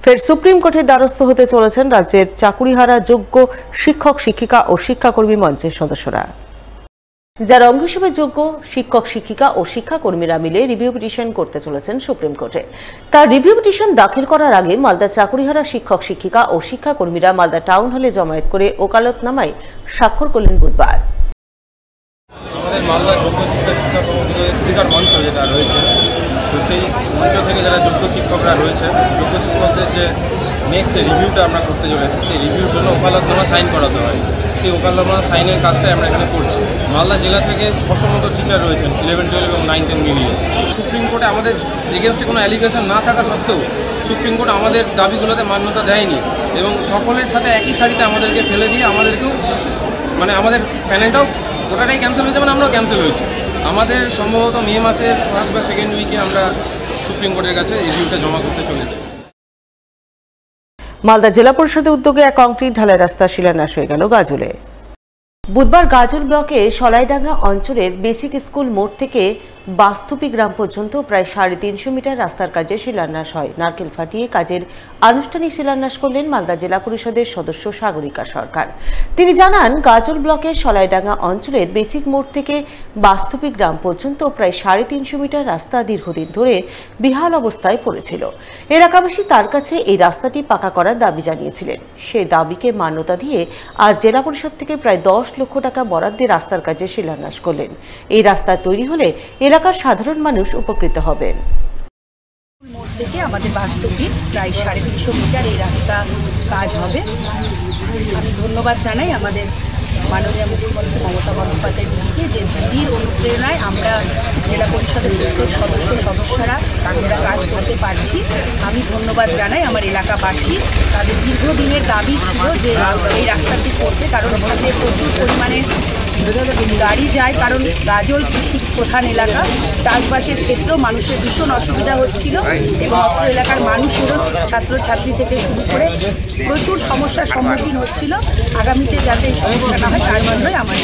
ফের সুপ্রিম কোর্টের দ্বারস্থ হতে চলেছেন রাজ্যের চাকুরিহারা যোগ্য শিক্ষক শিক্ষিকা ও শিক্ষাকর্মী মঞ্চের সদস্যরা। যার অঙ্গ হিসেবে যোগ্য শিক্ষক শিক্ষিকা ও শিক্ষাকর্মীরা মিলে রিভিউ পিটিশন করতে চলেছেন সুপ্রিম কোর্টে। তার রিভিউ পিটিশন দাখিল করার আগে মালদা চাকুরিহারা শিক্ষক শিক্ষিকা ও শিক্ষাকর্মীরা মালদা টাউন হলে জমায়েত করে ওকালতনামায় স্বাক্ষর করলেন বুধবার। আমাদের মালদা যোগ্য শিক্ষকদের অধিকার মঞ্চ যেটা রয়েছে, তো সেই মঞ্চ থেকে যারা যোগ্য শিক্ষকরা রয়েছে, যোগ্য শিক্ষকদের যে নেক্সট রিভিউটা আমরা করতে চলেছি, সেই রিভিউর জন্য ওকালতনামা সাইন করাতে হয়। সেই ওকালতনামা সাইনের কাজটাই আমরা এখানে করছি। মালদা জেলা থেকে 600 মতো টিচার রয়েছেন 11, 12 এবং 9, 10 মিলিয়ে। সুপ্রিম কোর্টে আমাদের এগেনস্টে কোনো অ্যালিগেশন না থাকা সত্ত্বেও সুপ্রিম কোর্ট আমাদের দাবিগুলোতে মান্যতা দেয়নি এবং সকলের সাথে একই সারিতে আমাদেরকে ফেলে দিয়ে আমাদেরকেও আমাদের প্যানেলটাও ওটাটাই ক্যান্সেল হয়েছে, আমরাও ক্যান্সেল হয়েছি। আমাদের সম্ভবত মে মাসের ফার্স্ট বা সেকেন্ড উইকে আমরা সুপ্রিম কোর্টের কাছে রিভিউটা জমা করতে চলেছি। মালদা জেলা পরিষদের উদ্যোগে এক কংক্রিট ঢালাই রাস্তা শিলান্যাস হয়ে গেল গাজলে। বুধবার গাজল ব্লকের সলাইডাঙ্গা অঞ্চলের বেসিক স্কুল মোড় থেকে বাস্তুপি গ্রাম পর্যন্ত প্রায় 350 মিটার রাস্তার কাজে শিলান্যাস হয়। নারকেল ফাটিয়ে কাজের আনুষ্ঠানিক শিলান্যাস করলেন মালদা জেলা পরিষদের সদস্য সাগরিকা সরকার। তিনি জানান, গাজল ব্লকের সলাইডাঙ্গা অঞ্চলের বেসিক মোড় থেকে বাস্তুপি গ্রাম পর্যন্ত প্রায় 350 মিটার রাস্তা দীর্ঘদিন ধরে বেহাল অবস্থায় পড়েছিল। এলাকাবাসী তার কাছে এই রাস্তাটি পাকা করার দাবি জানিয়েছিলেন। সেই দাবিকে মান্যতা দিয়ে আজ জেলা পরিষদ থেকে প্রায় 10 লক্ষ টাকা বরাদ্দে রাস্তার কাজে শিলান্যাস করলেন। এই রাস্তা তৈরি হলে এলাকার সাধারণ মানুষ উপকৃত হবেন। মোড় থেকে আমাদের বাস্তুপি প্রায় 350 মিটার এই রাস্তা কাজ হবে। আমি ধন্যবাদ জানাই আমাদের মাননীয় মুখ্যমন্ত্রী মমতা বন্দ্যোপাধ্যায়কে, যে দিদির অনুপ্রেরণায় আমরা জেলা পরিষদের প্রত্যেক সদস্যরা আমরা কাজ করতে পারছি। আমি ধন্যবাদ জানাই আমার এলাকাবাসী, তাদের দীর্ঘদিনের দাবি ছিল যে এই রাস্তাটি করতে, কারণ ওখানে প্রচুর পরিমাণে গাড়ি যায়, কারণ গাজল কৃষি প্রধান এলাকা। চাষবাসের ক্ষেত্রেও মানুষের ভীষণ অসুবিধা হচ্ছিল এবং অত্র এলাকার মানুষেরও ছাত্রছাত্রী থেকে শুরু করে প্রচুর সমস্যার সম্মুখীন হচ্ছিল। আগামীতে যাতে এই সমস্যা না হয় তার জন্যই আমার